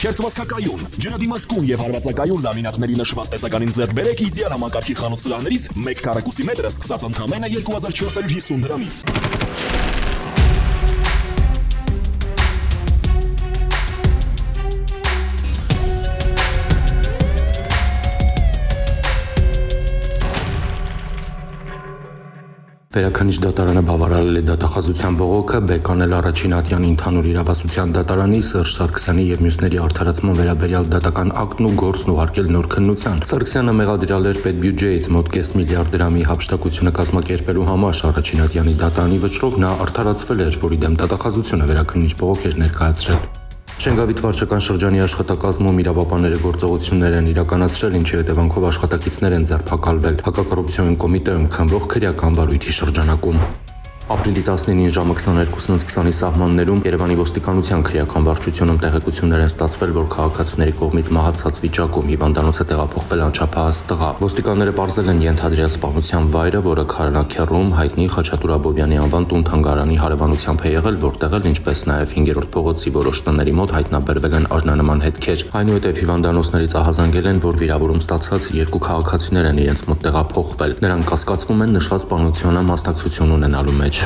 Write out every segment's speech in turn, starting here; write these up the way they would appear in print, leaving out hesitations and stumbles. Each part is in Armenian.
Քերծվածքակայուն, ջրադիմացկուն եւ հարվածակայուն լամինատների նշված տեսականին ձեռք բերեք իդեալ համակարգի խանութ սրահներից 1 քառակուսի մետրը սկսած ընդամենը 2450 դրամից։ Վերաքննիչ դատարանը բավարարել է դատախազության բողոքը, Բեկանել առաջին ատյանի ընդհանուր իրավասության դատարանի Սերժ Սարգսյանի եւ մյուսների արդարացման վերաբերյալ դատական ակտն ու գործն ուղարկել նոր քննության։ Սարգսյանը մեղադրյալ էր պետբյուջեից մոտ կես միլիարդ դրամի հափշտակությունը կազմակերպելու համար առաջին ատյանի դատարանի վճռով նա արդարացվել էր, որի դեմ դատախազությունը վերաքննիչ բողոք էր ներկայացրել։ Շենգավիթ վարչական շրջանի աշխատակազմում իրավապանները գործողություններ են իրականացրել, ինչի հետևանքով աշխատակիցներ են ձերբակալվել հակակոռուպցիոն կոմիտեում քննվող քրեական վարույթի շրջանակում։ Ապրիլի 19-ին ժամը 22:20-ի սահմաններում Երևանի ոստիկանության քրեական վարչությունում տեղեկություններ են ստացվել, որ քաղաքացիների կողմից մահացած վիճակում հիվանդանոց է տեղափոխվել անչափահաս տղա։ Ոստիկանները պարզել են ենթադրյալ սպանության վայրը, որը Քարանակերում հայտնի Խաչատուր Աբովյանի անվան տուն-թանգարանի հարևանությամբ է եղել, որտեղ էլ ինչպես նաև 5-րդ փողոցի որոշ տների մոտ հայտնաբերվել են արժանանման հետքեր։ Այնուհետև հիվանդանոցներից ահազանգել են, որ վիրավորում ստացած երկու քաղաքացիներ են իրենց մոտ տեղափոխվել։ Նրանք կասկածվում են նշված սպանությանը մասնակցություն ունենալու մեջ։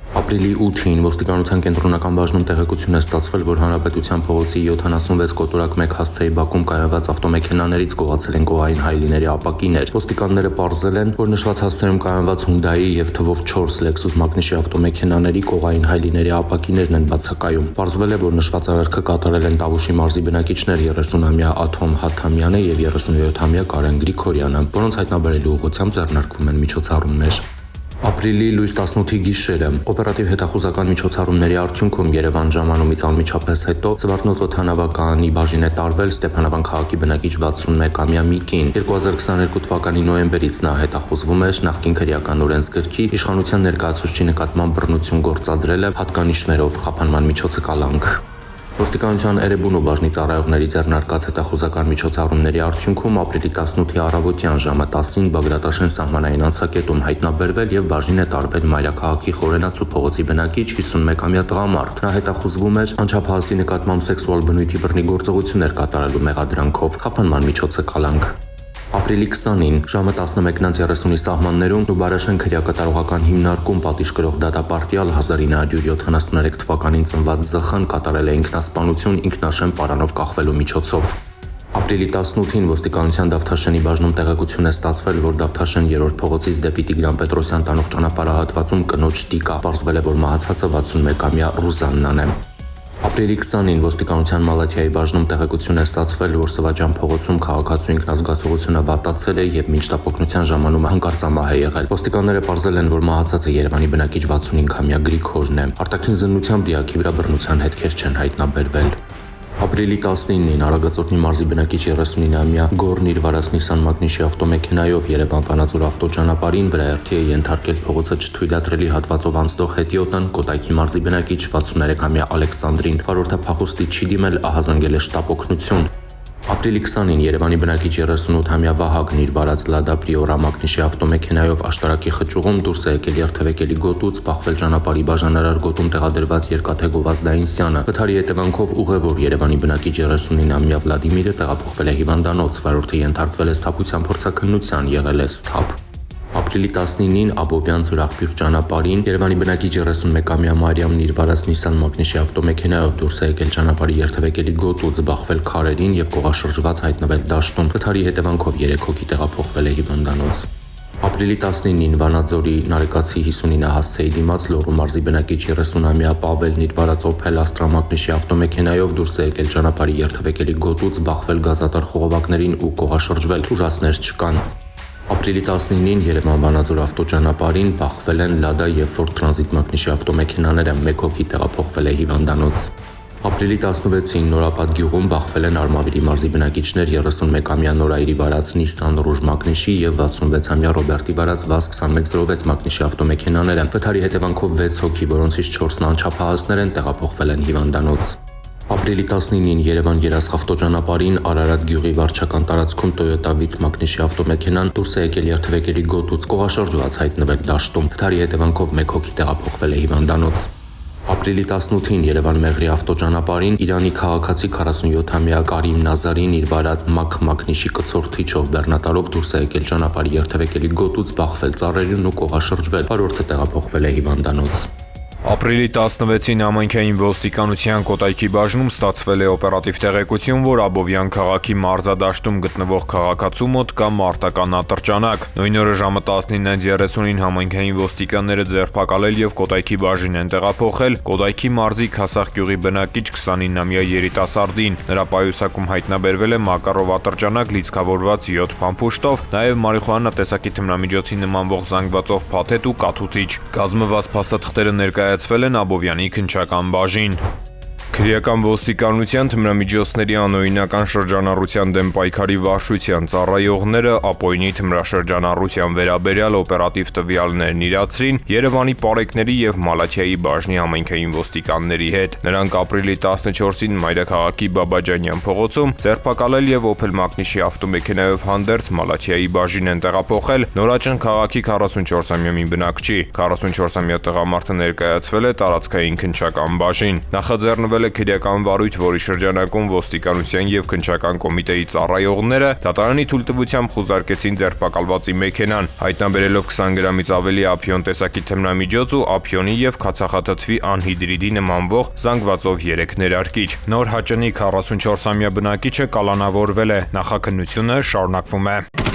Ապրիլի 8-ին ոստիկանության կենտրոնական բաժնում տեղեկություն է ստացվել, որ Հանրապետության փողոցի 76 կոտորակ 1 հասցեի բակում կայացված ավտոմեքենաներից գողացել են գողային հայլիների ապակիներ։ Ոստիկանները պարզել են, որ նշված հասցեում կայացված Hyundai եւ թվով 4 Lexus Magnishi ավտոմեքենաների գողային հայլիների ապակիներն են բացակայում։ Պարզվել է, որ նշված արարքը կատարել են Տավուշի մարզի բնակիչներ 30-ամյա Աթոմ Հաթամյանը եւ 37-ամյա Կարեն Գրիգորյանը, որոնց հայտնաբերելու ուղղությամբ ձեռնարկվում են միջոցառումներ։ Ապրիլի լույս 18-ի գիշերը օպերատիվ հետախուզական միջոցառումների արդյունքում Երևան ժամանումից անմիջապես հետո Զվարթնոց օդանավակայանի բաժին է տարվել Ստեփանավան քաղաքի բնակիչ 61-ամյա մի կին։ 2022 թվականի նոյեմբերից նա հետախուզվում էր նախկին քրեական օրենսգրքի իշխանության ներկայացուցչի նկատմամբ բռնություն գործադրելը հատկանիշներով խափանման միջոցը կալանք։ Ոստիկանության Էրեբունու բաժնի ծառայողների ձեռնարկած հետախուզական միջոցառումների արդյունքում ապրիլի 18-ի առավոտյան ժամը 10-ին Բագրատաշեն սահմանային անցակետում հայտնաբերվել եւ բաժին է տարվել Մայրաքաղաքի Խորենաց ու փողոցի բնակիչ 51-ամյա տղամարդ։ Նա հետախուզվում էր անչափահասի նկատմամբ սեքսուալ բնույթի բռնի գործողություններ կատարելու մեղադրանքով։ Խափանման միջոցը կալանք։ Ապրիլի 20-ին ժամը 11:30-ի սահմաններում Նուբարաշեն քրեակատարողական հիմնարկում պատիժ կրող դատապարտյալ 1973 թվականին ծնված ԶԽ-ն կատարել է ինքնասպանություն ինքնաշեն պարանով կախվելու միջոցով։ Ապրիլի 18-ին ոստիկանության Դավթաշենի բաժնում տեղեկություն է ստացվել, որ Դավթաշեն 3-րդ փողոցից դեպի Տիգրան Պետրոսյան տանող ճանապարհահատվածում կնոջ տիկա, պարզվել է, որ մահացածը 61-ամյա Ռուզաննան է։ Ապրիլի 20-ին ոստիկանության Մալաթիայի բաժնում տեղեկություն է ստացվել, որ Սվաճան փողոցում քաղաքացու ինքնազգացողությունը վատացել է եւ մինչտապօգնության ժամանումը հանկարծամահ է եղել։ Ոստիկանները պարզել են, որ մահացածը Երևանի բնակիչ 65-ամյա Գրիգորն է։ Արտաքին զննությամբ դիակի վրա բռնության հետքեր չեն հայտնաբերվել։ Ապրիլի 19-ին Արագածոտնի մարզի բնակիչ 39-ամյա Գորն իր վարած Nissan Magnishi ավտոմեքենայով Երևան Վանաձոր ավտոճանապարհին վրայերթի է ենթարկել փողոցը չթույլատրելի հատվածով անցնող հետիոտն Կոտայքի մարզի բնակիչ 63-ամյա Ալեքսանդրին, վարորդը փախուստի չի դիմել, ահազանգել է շտապ օգնություն։ Ապրիլի 20-ին Երևանի բնակիչ 38-ամյա Վահագն իր վարած Lada Priora Magnishi ավտոմեքենայով աշտարակի խճուղում դուրս է եկել երթևեկելի գոտուց, բախվել ճանապարհի բաժանարար գոտում տեղադրված երկաթե գովազդային սյանը։ Վթարի հետևանքով ուղևոր Երևանի բնակիչ 39-ամյա Վլադիմիրը տեղափոխվել է հիվանդանոց, վարորդը ենթարկվել է սթափության փորձաքննության, եղել է սթափ։ Ապրիլի 19-ին Աբովյան Ձորախբյուր ճանապարհին Երևանի բնակիչ 31-ամյա Մարիամն իր վարած Nissan Magnishi ավտոմեքենայով դուրս է եկել ճանապարհի երթևեկելի գոտուց, բախվել քարերին եւ կողաշրջված հայտնվել դաշտում։ Վթարի հետևանքով 3 հոգի տեղափոխվել է հիվանդանոց։ Ապրիլի 19-ին Վանաձորի Նարեկացի 59 հասցեի դիմաց Լոռու մարզի բնակիչ 30-ամյա Պավելն իր վարած Opel Astra Magnishi ավտոմեքենայով դուրս է եկել ճանապարհի երթևեկելի գոտուց, բախվել գազատար խողովակներին ու կողաշրջվել։ Ուժասներ չկան։ Ապրիլի 19-ին Երևան Վանաձոր ավտոճանապարհին բախվել են Lada եւ Ford Transit Magnishi ավտոմեքենաները, 1 հոգի տեղափոխվել է հիվանդանոց։ Ապրիլի 16-ին Նորապատ գյուղում բախվել են Արմավիրի մարզի բնակիչներ 31-ամյա Նորայրի վարած Nissan Rouge Magnishi եւ 66-ամյա Ռոբերտի վարած VAZ 2106 Magnishi ավտոմեքենաները։ Վթարի հետևանքով 6 հոգի, որոնցից 4-ն անչափահասներ են, տեղափոխվել են հիվանդանոց։ Ապրիլի 19-ին Երևան Երասխ ավտոճանապարհին Արարատ գյուղի վարչական տարածքում Toyota Vitz Magnishi ավտոմեքենան դուրս է եկել երթևեկելի գոտուց, կողաշրջված հայտնվել դաշտում։ Վթարի հետևանքով 1 հոգի տեղափոխվել է հիվանդանոց։ Ապրիլի 18-ին Երևան-Մեղրի ավտոճանապարհին Իրանի քաղաքացի 47-ամյա Կարիմ Նազարին իր վարած մաքնիշի կցորդիչով բեռնատարով դուրս է եկել ճանապարհի երթևեկելի գոտուց, բախվել ծառերին ու կողաշրջվել։ Վարորդը տեղափոխվել է հիվանդանոց։ Ապրիլի 16-ին համայնքային ոստիկանության Կոտայքի բաժնում ստացվել է օպերատիվ տեղեկություն, որ Աբովյան քաղաքի մարզադաշտում գտնվող քաղաքացու մոտ կա մարտական ատրճանակ։ Նույն օրը ժամը 19:30-ին համայնքային ոստիկանները ձերբակալել եւ Կոտայքի բաժին են տեղափոխել Կոտայքի մարզի Քասախ գյուղի բնակիչ 29-ամյա երիտասարդին։ Նրա պայուսակում հայտնաբերվել է մակարով ատրճանակ լիցքավորված 7 փամփուշտով, նաեւ մարիխուանա տեսակի թմրամիջոցի նմանվող զանգվածով փաթեթ ու կաթուցիչ։ Կազմված փաստաթղթերը ներկայացվել են Աբովյանի քննչական բաժին։ Քրեական ոստիկանության թմրամիջոցների անօրինական շրջանառության դեմ պայքարի վարչության ծառայողները Ապօյնի թմրաշրջանառության վերաբերյալ օպերատիվ տվյալներն իրացրին Երևանի Պարեկների եւ Մալաթիայի բաժնի համայնքային ոստիկանների հետ։ Նրանք ապրիլի 14-ին Մայրաքաղաքի Բաբաջանյան փողոցում ձերբակալել եւ Opel Magnish-ի ավտոմեքենայով հանդերձ Մալաթիայի բաժին են տեղափոխել Նորաճան քաղաքի 44-ամյա մի բնակչի։ 44-ամյա տղամարդը ներկայացվել է տարածքային քննչական բաժին։ Նախաձեռնվել քրեական վարույթ, որի շրջանակում ոստիկանության եւ քննչական կոմիտեի ծառայողները դատարանի թույլտվությամբ խուզարկեցին ձերբակալվածի մեքենան, հայտնաբերելով 20 գրամից ավելի ափիոն տեսակի թմրամիջոց ու ափիոնի եւ քացախաթթվի անհիդրիդի նմանվող զանգվածով 3 ներարկիչ։ Նոր Հաճնի 44-ամյա բնակիչը կալանավորվել է։ Նախաքննությունը շարունակվում է։